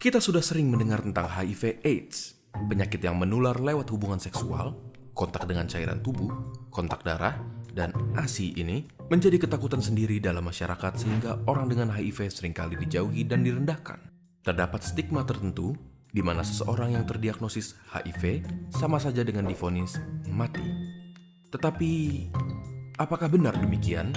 Kita sudah sering mendengar tentang HIV/AIDS, penyakit yang menular lewat hubungan seksual, kontak dengan cairan tubuh, kontak darah, dan ASI ini menjadi ketakutan sendiri dalam masyarakat sehingga orang dengan HIV seringkali dijauhi dan direndahkan. Terdapat stigma tertentu di mana seseorang yang terdiagnosis HIV sama saja dengan divonis mati. Tetapi, apakah benar demikian?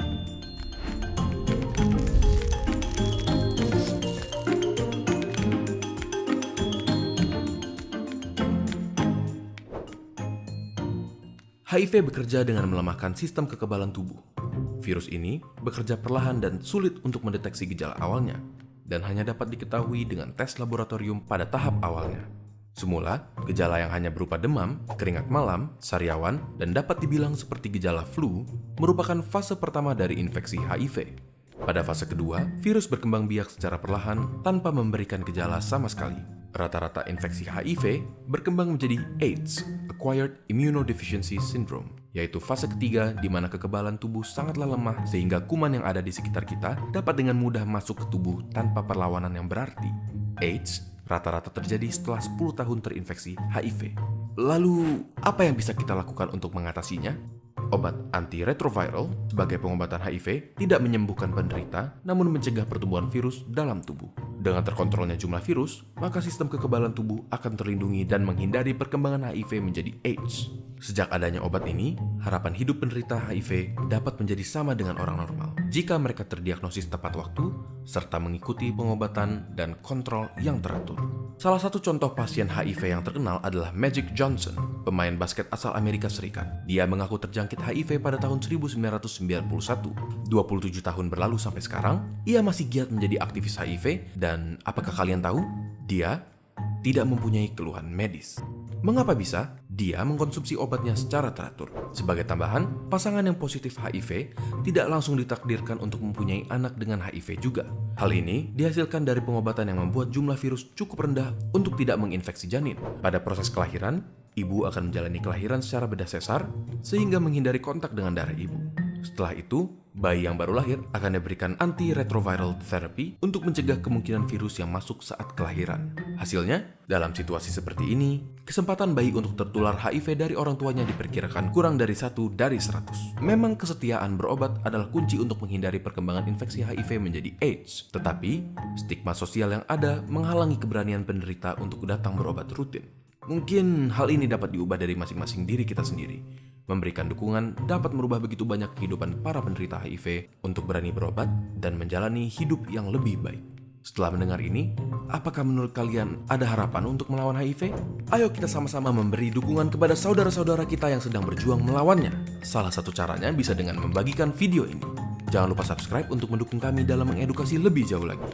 HIV bekerja dengan melemahkan sistem kekebalan tubuh. Virus ini bekerja perlahan dan sulit untuk mendeteksi gejala awalnya, dan hanya dapat diketahui dengan tes laboratorium pada tahap awalnya. Semula, gejala yang hanya berupa demam, keringat malam, sariawan, dan dapat dibilang seperti gejala flu, merupakan fase pertama dari infeksi HIV. Pada fase kedua, virus berkembang biak secara perlahan tanpa memberikan gejala sama sekali. Rata-rata infeksi HIV berkembang menjadi AIDS, Acquired Immunodeficiency Syndrome, yaitu fase ketiga di mana kekebalan tubuh sangatlah lemah sehingga kuman yang ada di sekitar kita dapat dengan mudah masuk ke tubuh tanpa perlawanan yang berarti. AIDS rata-rata terjadi setelah 10 tahun terinfeksi HIV. Lalu, apa yang bisa kita lakukan untuk mengatasinya? Obat antiretroviral sebagai pengobatan HIV tidak menyembuhkan penderita, namun mencegah pertumbuhan virus dalam tubuh. Dengan terkontrolnya jumlah virus, maka sistem kekebalan tubuh akan terlindungi dan menghindari perkembangan HIV menjadi AIDS. Sejak adanya obat ini, harapan hidup penderita HIV dapat menjadi sama dengan orang normal jika mereka terdiagnosis tepat waktu, serta mengikuti pengobatan dan kontrol yang teratur. Salah satu contoh pasien HIV yang terkenal adalah Magic Johnson, pemain basket asal Amerika Serikat. Dia mengaku terjangkit HIV pada tahun 1991. 27 tahun berlalu sampai sekarang, ia masih giat menjadi aktivis HIV dan apakah kalian tahu? Dia tidak mempunyai keluhan medis. Mengapa bisa? Dia mengkonsumsi obatnya secara teratur. Sebagai tambahan, pasangan yang positif HIV tidak langsung ditakdirkan untuk mempunyai anak dengan HIV juga. Hal ini dihasilkan dari pengobatan yang membuat jumlah virus cukup rendah untuk tidak menginfeksi janin. Pada proses kelahiran, ibu akan menjalani kelahiran secara bedah sesar sehingga menghindari kontak dengan darah ibu. Setelah itu, bayi yang baru lahir akan diberikan antiretroviral therapy untuk mencegah kemungkinan virus yang masuk saat kelahiran. Hasilnya, dalam situasi seperti ini, kesempatan bayi untuk tertular HIV dari orang tuanya diperkirakan kurang dari 1 dari 100. Memang kesetiaan berobat adalah kunci untuk menghindari perkembangan infeksi HIV menjadi AIDS. Tetapi, stigma sosial yang ada menghalangi keberanian penderita untuk datang berobat rutin. Mungkin hal ini dapat diubah dari masing-masing diri kita sendiri. Memberikan dukungan dapat merubah begitu banyak kehidupan para penderita HIV untuk berani berobat dan menjalani hidup yang lebih baik. Setelah mendengar ini, apakah menurut kalian ada harapan untuk melawan HIV? Ayo kita sama-sama memberi dukungan kepada saudara-saudara kita yang sedang berjuang melawannya. Salah satu caranya bisa dengan membagikan video ini. Jangan lupa subscribe untuk mendukung kami dalam mengedukasi lebih jauh lagi.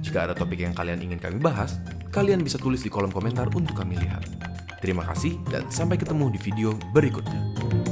Jika ada topik yang kalian ingin kami bahas, kalian bisa tulis di kolom komentar untuk kami lihat. Terima kasih dan sampai ketemu di video berikutnya.